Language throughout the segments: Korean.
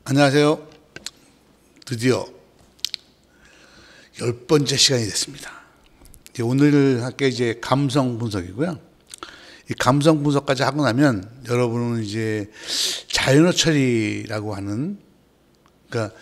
안녕하세요. 드디어 10번째 시간이 됐습니다. 오늘 할 게 이제 감성 분석이고요. 이 감성 분석까지 하고 나면 여러분은 이제 자연어 처리라고 하는, 그러니까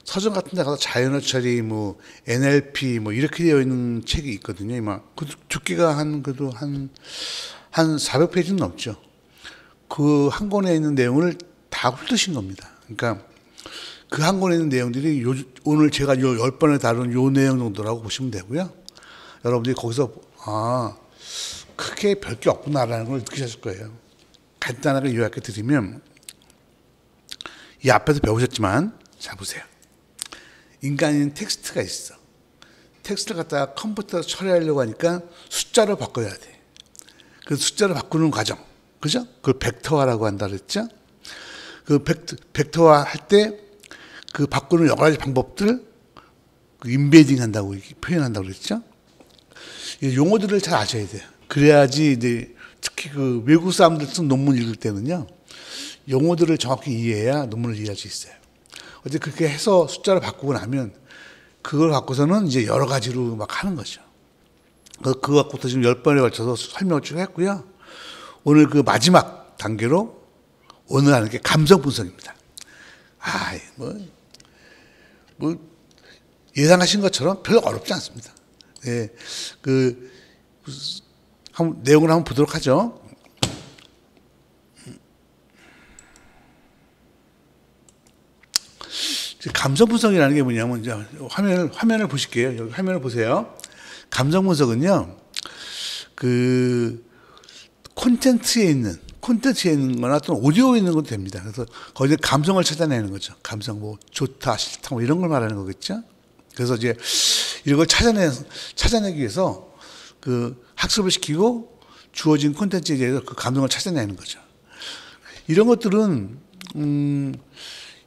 서점 같은 데 가서 자연어 처리, 뭐 NLP 뭐 이렇게 되어 있는 책이 있거든요. 그 두께가 그래도 한 400페이지는 넘죠. 그 한 권에 있는 내용을 다 훑으신 겁니다. 그러니까 그 한 권에 있는 내용들이 오늘 제가 10번을 다룬 요 내용 정도라고 보시면 되고요. 여러분들이 거기서 크게 별 게 없구나라는 걸 느끼셨을 거예요. 간단하게 요약해 드리면, 이 앞에서 배우셨지만 자 보세요. 인간인 텍스트가 있어. 텍스트를 갖다가 컴퓨터로 처리하려고 하니까 숫자로 바꿔야 돼. 그 숫자로 바꾸는 과정, 그죠? 그걸 벡터화라고 한다 그랬죠? 그 벡터화 할 때 그 바꾸는 여러 가지 방법들, 그 인베딩 한다고 표현한다고 그랬죠? 용어들을 잘 아셔야 돼요. 그래야지 이제 특히 그 외국 사람들 쓴 논문 읽을 때는요, 용어들을 정확히 이해해야 논문을 이해할 수 있어요. 어제 그렇게 해서 숫자를 바꾸고 나면 그걸 갖고서는 이제 여러 가지로 막 하는 거죠. 그거 갖고서 지금 10번에 걸쳐서 설명을 쭉 했고요. 오늘 그 마지막 단계로 오늘 하는 게 감성 분석입니다. 뭐 예상하신 것처럼 별로 어렵지 않습니다. 예, 내용을 한번 보도록 하죠. 감성 분석이라는 게 뭐냐면, 이제 화면을 보실게요. 여기 화면을 보세요. 감성 분석은요, 그 콘텐츠에 있는 거나 또는 오디오에 있는 것도 됩니다. 그래서 거기서 감성을 찾아내는 거죠. 감성, 뭐 좋다, 싫다, 뭐 이런 걸 말하는 거겠죠. 그래서 이제 이런 걸 찾아내기 위해서 그 학습을 시키고 주어진 콘텐츠에 대해서 그 감성을 찾아내는 거죠. 이런 것들은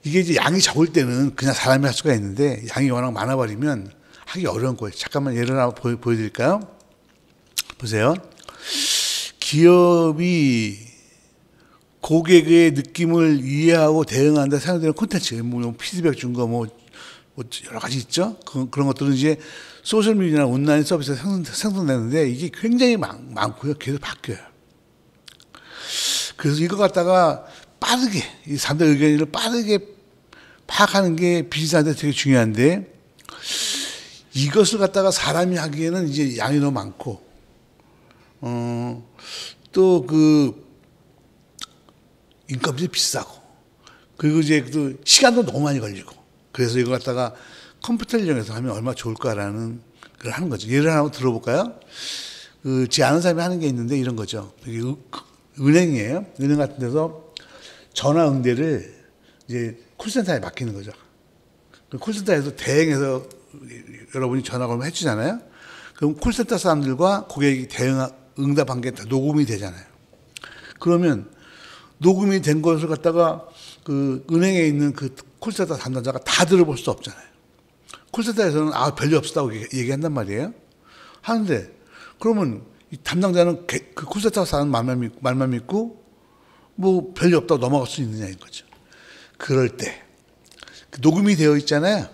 이게 이제 양이 적을 때는 그냥 사람이 할 수가 있는데, 양이 워낙 많아버리면 하기 어려운 거예요. 잠깐만 예를 하나 보여드릴까요? 보세요. 기업이 고객의 느낌을 이해하고 대응하는데 사용되는 콘텐츠, 뭐 피드백 준 거, 뭐 여러 가지 있죠. 그런 것들은 이제 소셜미디어나 온라인 서비스에서 생성되는데, 이게 굉장히 많고요. 계속 바뀌어요. 그래서 이거 갖다가 빠르게, 이 사람들 의견을 빠르게 파악하는 게 비즈니스한테 되게 중요한데, 이것을 갖다가 사람이 하기에는 이제 양이 너무 많고, 또 그 인건비 비싸고, 그리고 이제 또 시간도 너무 많이 걸리고, 그래서 이거 갖다가 컴퓨터를 이용해서 하면 얼마나 좋을까라는 걸 하는 거죠. 예를 하나 들어볼까요? 제 아는 사람이 하는 게 있는데 이런 거죠. 이게 은행이에요. 은행 같은 데서 전화 응대를 이제 콜센터에 맡기는 거죠. 콜센터에서 대행해서 여러분이 전화 걸면 해주잖아요. 그럼 콜센터 사람들과 고객이 응답한 게 다 녹음이 되잖아요. 그러면 녹음이 된 것을 갖다가 그 은행에 있는 그 콜센터 담당자가 다 들어볼 수 없잖아요. 콜센터에서는 별일 없었다고 얘기한단 말이에요. 하는데 그러면 이 담당자는 그 콜센터 사람 말만 믿고 뭐 별일 없다고 넘어갈 수 있느냐 이거죠. 그럴 때 그 녹음이 되어 있잖아요.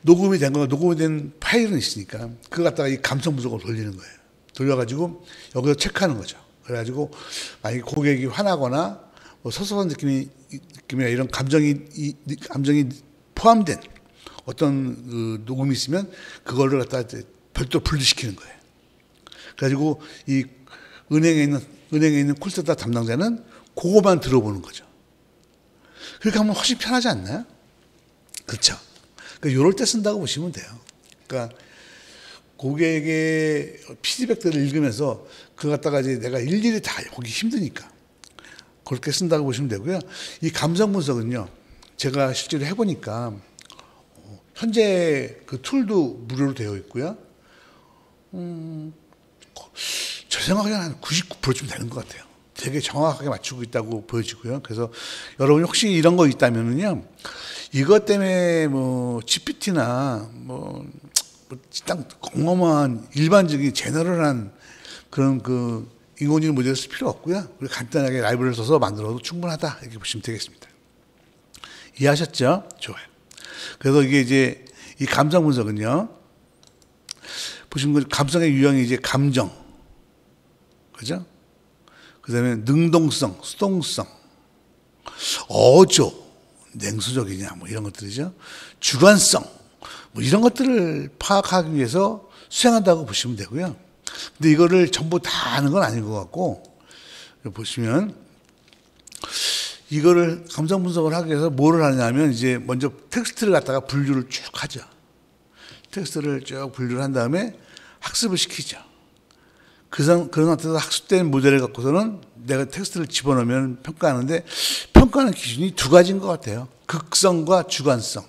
녹음이 된 파일은 있으니까 그거 갖다가 이 감성 분석을 돌리는 거예요. 돌려가지고 여기서 체크하는 거죠. 그래가지고 만약에 고객이 화나거나 뭐 서서한 느낌이나 이런 감정이 포함된 어떤 녹음이 있으면 그거를 갖다 별도 분리시키는 거예요. 그래가지고 이 은행에 있는 콜센터 담당자는 그거만 들어보는 거죠. 그렇게 하면 훨씬 편하지 않나요? 그렇죠. 그러니까 이럴 때 쓴다고 보시면 돼요. 그러니까 고객의 피드백들을 읽으면서 그거 갖다가 이제 내가 일일이 다 보기 힘드니까 그렇게 쓴다고 보시면 되고요. 이 감성 분석은요, 제가 실제로 해보니까 현재 그 툴도 무료로 되어 있고요. 제 생각에는 한 99%쯤 되는 것 같아요. 되게 정확하게 맞추고 있다고 보여지고요. 그래서 여러분이 혹시 이런 거 있다면은요, 이것 때문에 뭐 GPT나 딱 공허한 일반적인 제너럴한 그런 그 인공지능 모델을 쓸 필요 없고요. 그리고 간단하게 라이브러리를 써서 만들어도 충분하다 이렇게 보시면 되겠습니다. 이해하셨죠? 좋아요. 그래서 이게 이제 이 감성 분석은요, 보시면 감성의 유형이 이제 감정, 그죠? 그 다음에 능동성, 수동성, 어조, 냉수적이냐, 뭐 이런 것들이죠. 주관성, 뭐 이런 것들을 파악하기 위해서 수행한다고 보시면 되고요. 근데 이거를 전부 다 아는 건 아닌 것 같고, 보시면, 이거를 감성 분석을 하기 위해서 뭐를 하냐면, 이제 먼저 텍스트를 갖다가 분류를 쭉 하죠. 텍스트를 쭉 분류를 한 다음에 학습을 시키죠. 그런 상태에서 학습된 모델을 갖고서는 내가 텍스트를 집어넣으면 평가하는데, 평가하는 기준이 두 가지인 것 같아요. 극성과 주관성.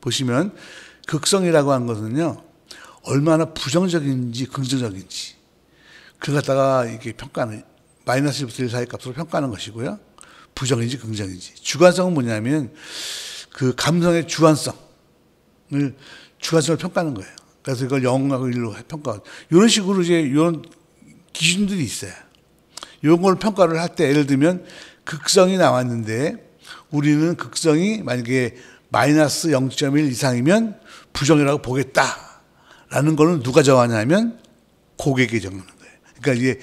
보시면 극성이라고 하는 것은요, 얼마나 부정적인지 긍정적인지 그걸 갖다가 이렇게 평가하는, 마이너스 1부터 1 사이 값으로 평가하는 것이고요. 부정인지 긍정인지. 주관성은 뭐냐면 그 감성의 주관성을 평가하는 거예요. 그래서 이걸 0하고 1로 평가하고, 이런 식으로 이제 이런 기준들이 있어요. 이런 걸 평가를 할 때, 예를 들면 극성이 나왔는데 우리는 극성이 만약에 마이너스 0.1 이상이면 부정이라고 보겠다라는 거는 누가 정하냐면 고객이 정하는 거예요. 그러니까 이게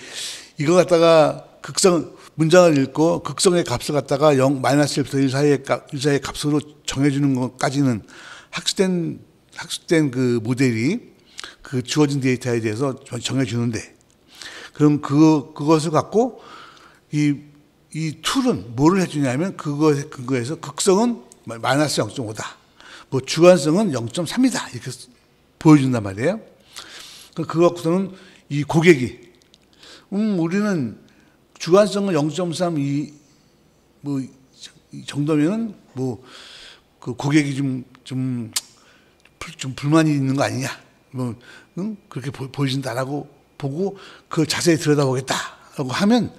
이거 갖다가 극성 문장을 읽고 극성의 값을 갖다가 0 마이너스 1부터 1 사이의 값으로 정해주는 것까지는 학습된 그 모델이 그 주어진 데이터에 대해서 정해주는데, 그럼 그것을 갖고 이 툴은 뭐를 해주냐면 그것에 근거해서 극성은 마이너스 0.5다. 뭐 주관성은 0.3이다. 이렇게 보여준단 말이에요. 그거 갖고서는 이 고객이, 우리는 주관성은 0.3, 이 정도면은 그 고객이 좀 불만이 있는 거 아니냐. 그렇게 보여진다라고 보고 그걸 자세히 들여다보겠다라고 하면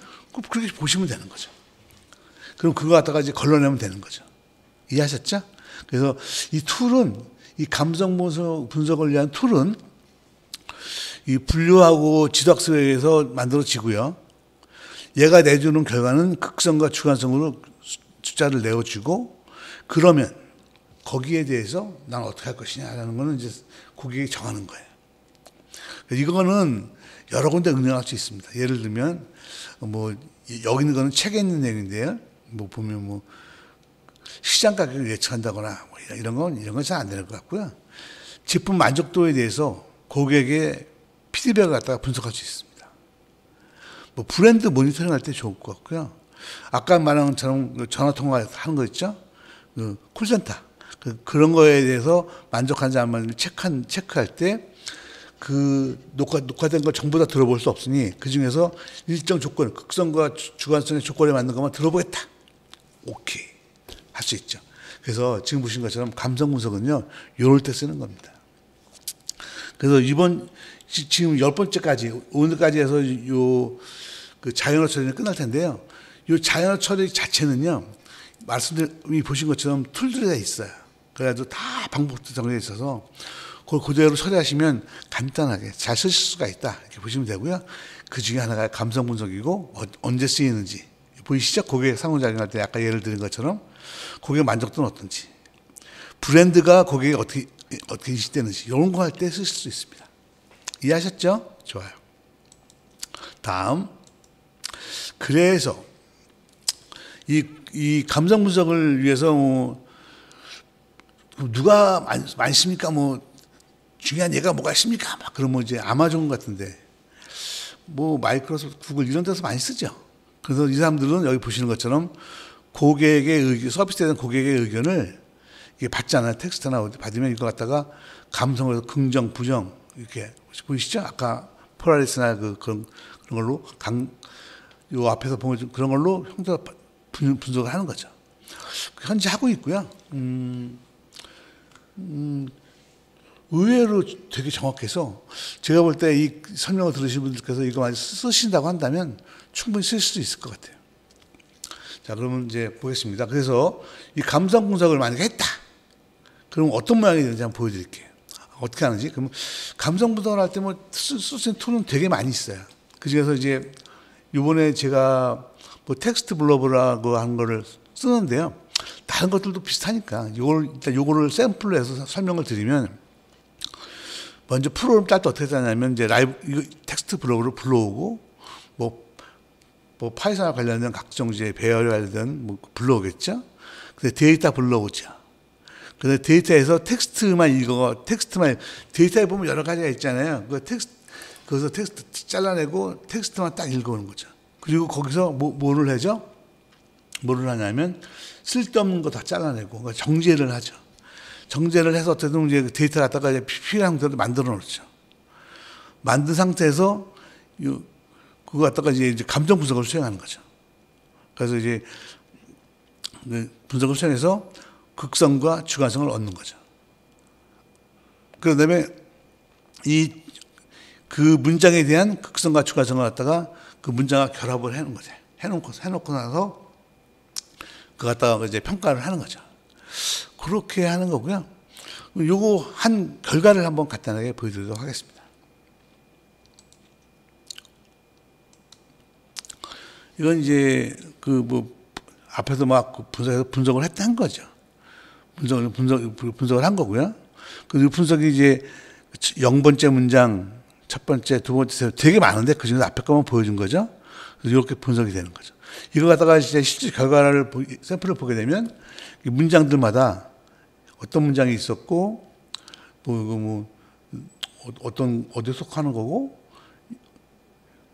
그렇게 보시면 되는 거죠. 그럼 그거 갖다가 이제 걸러내면 되는 거죠. 이해하셨죠? 그래서 이 툴은, 이 감성 분석을 위한 툴은 이 분류하고 지도학습에 의해서 만들어지고요. 얘가 내주는 결과는 극성과 주관성으로 숫자를 내어주고, 그러면 거기에 대해서 난 어떻게 할 것이냐라는 거는 이제 고객이 정하는 거예요. 이거는 여러 군데 응용할 수 있습니다. 예를 들면 뭐 여기 있는 거는 책에 있는 내용인데요. 뭐 보면 뭐 시장 가격을 예측한다거나 뭐 이런 건 잘 안 되는 것 같고요. 제품 만족도에 대해서 고객의 피드백을 갖다가 분석할 수 있습니다. 뭐 브랜드 모니터링 할 때 좋을 것 같고요. 아까 말한 것처럼 전화 통화 하는 거 있죠? 그 콜센터. 그런 거에 대해서 만족하는지 안 만족한지 체크할 때 그 녹화된 걸 전부 다 들어볼 수 없으니 그 중에서 일정 조건, 극성과 주관성의 조건에 맞는 것만 들어보겠다. 오케이. 할 수 있죠. 그래서 지금 보신 것처럼 감성 분석은요, 요럴 때 쓰는 겁니다. 그래서 지금 10번째까지, 오늘까지 해서 그 자연어 처리는 끝날 텐데요. 요 자연어 처리 자체는요, 말씀드린 보신 것처럼 툴들이 다 있어요. 그래가지고 다 방법도 정해져 있어서 그걸 그대로 처리하시면 간단하게 잘 쓰실 수가 있다. 이렇게 보시면 되고요. 그 중에 하나가 감성 분석이고, 언제 쓰이는지. 보이시죠? 고객 상호작용할 때 아까 예를 드린 것처럼 고객 만족도는 어떤지, 브랜드가 고객이 어떻게 인식되는지, 이런 거 할 때 쓰실 수 있습니다. 이해하셨죠? 좋아요. 다음. 그래서 이 감성 분석을 위해서 누가 많습니까? 뭐 중요한 예가 뭐가 있습니까? 막 그러면 이제 아마존 같은데, 뭐 마이크로소프트, 구글 이런 데서 많이 쓰죠. 그래서 이 사람들은 여기 보시는 것처럼 고객의 의견, 서비스에 대한 고객의 의견을 이게 받잖아요. 텍스트나 어디 받으면 이거 갖다가 감성을 해서 긍정, 부정 이렇게 보이시죠? 아까 폴라리스나 그런 걸로 요 앞에서 보면 그런 걸로 형태 분석을 하는 거죠. 현재 하고 있고요. 의외로 되게 정확해서 제가 볼 때 이 설명을 들으신 분들께서 이거 많이 쓰신다고 한다면 충분히 쓸 수 있을 것 같아요. 자, 그러면 이제 보겠습니다. 그래서 이 감성 분석을 만약에 했다. 그럼 어떤 모양이 되는지 한번 보여드릴게요. 어떻게 하는지. 그럼 감성 분석을 할 때 뭐 쓸 수 있는 툴은 되게 많이 있어요. 그 중에서 이제 이번에 제가 뭐 텍스트 블러브라고 하는 거를 쓰는데요. 다른 것들도 비슷하니까 일단 요거를 샘플로 해서 설명을 드리면, 먼저 프로그램 짤 때 어떻게 하냐면 이제 라이브 이거 텍스트 블록으로 불러오고 뭐 파이썬과 관련된 각종 이제 배열에 관련된 뭐 불러오겠죠. 근데 데이터 불러오죠. 근데 데이터에서 텍스트만 데이터에 보면 여러 가지가 있잖아요. 거기서 텍스트 잘라내고 텍스트만 딱 읽어오는 거죠. 그리고 거기서 뭐를 하죠? 뭐를 하냐면 쓸데없는 거 다 잘라내고 그러니까 정제를 하죠. 정제를 해서 어쨌든 이제 데이터를 갖다가 이제 필요한 대로 만들어 놓죠. 만든 상태에서 그거 갖다가 이제 감정 분석을 수행하는 거죠. 그래서 이제 분석을 수행해서 극성과 주관성을 얻는 거죠. 그 다음에 그 문장에 대한 극성과 주관성을 갖다가 그 문장과 결합을 해놓은 거죠. 해놓고 나서 그거 갖다가 이제 평가를 하는 거죠. 그렇게 하는 거고요. 요거 한 결과를 한번 간단하게 보여드리도록 하겠습니다. 이건 이제 앞에서 막 분석을 했던 거죠. 분석을 한 거고요. 그 분석이 이제 0번째 문장, 첫 번째, 두 번째, 되게 많은데 그 중에서 앞에 거만 보여준 거죠. 그래서 이렇게 분석이 되는 거죠. 이거 갖다가 이제 실제 결과를 샘플을 보게 되면 이 문장들마다 어떤 문장이 있었고 어디에 속하는 거고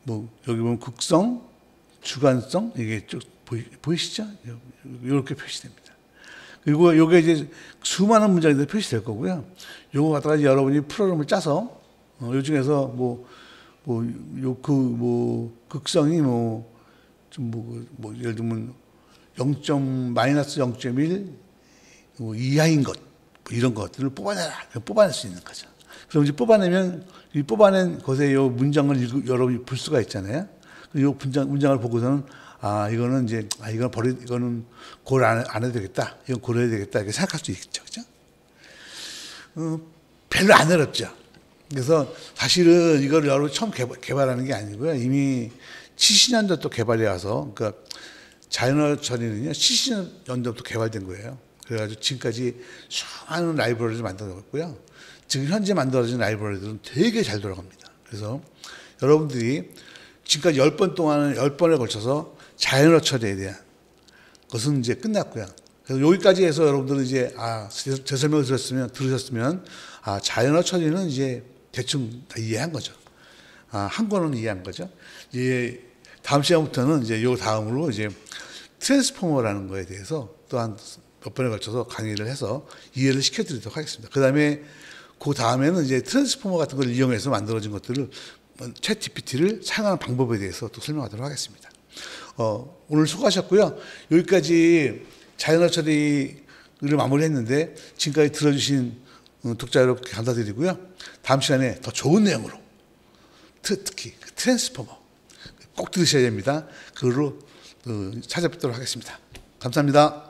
여기 보면 극성, 주관성 이게 쭉 보이시죠? 이렇게 표시됩니다. 그리고 요게 이제 수많은 문장들이 표시될 거고요. 요거 갖다가 여러분이 프로그램을 짜서 요 중에서 극성이 예를 들면 마이너스 0.1 이하인 것 이런 것들을 뽑아낼 수 있는 거죠. 그럼 이제 뽑아내면 이 뽑아낸 것에 요 문장을 여러분이 볼 수가 있잖아요. 요 문장을 보고서는 이거는 고려 안 해도 되겠다. 이건 고려해야 되겠다. 이렇게 생각할 수 있겠죠. 그죠? 별로 안 어렵죠. 그래서 사실은 이걸 여러분이 처음 개발하는 게 아니고요. 이미 70년대부터 개발해 와서, 그러니까 자연어 처리는요, 70년대부터 개발된 거예요. 그래가지고 지금까지 수많은 라이브러리를 만들어놨고요. 지금 현재 만들어진 라이브러리들은 되게 잘 돌아갑니다. 그래서 여러분들이 지금까지 10번에 걸쳐서 자연어 처리에 대한 것은 이제 끝났고요. 그래서 여기까지 해서 여러분들은 이제, 제 설명을 들으셨으면, 자연어 처리는 이제 대충 다 이해한 거죠. 한 권은 이해한 거죠. 이제 다음 시간부터는 이제 요 다음으로 이제 트랜스포머라는 거에 대해서 또 한 몇 번에 걸쳐서 강의를 해서 이해를 시켜드리도록 하겠습니다. 그 다음에는 이제 트랜스포머 같은 걸 이용해서 만들어진 것들을 챗 GPT를 사용하는 방법에 대해서 또 설명하도록 하겠습니다. 오늘 수고하셨고요. 여기까지 자연어 처리를 마무리했는데 지금까지 들어주신 독자 여러분께 감사드리고요. 다음 시간에 더 좋은 내용으로 특히 트랜스포머 꼭 들으셔야 됩니다. 그걸로 찾아뵙도록 하겠습니다. 감사합니다.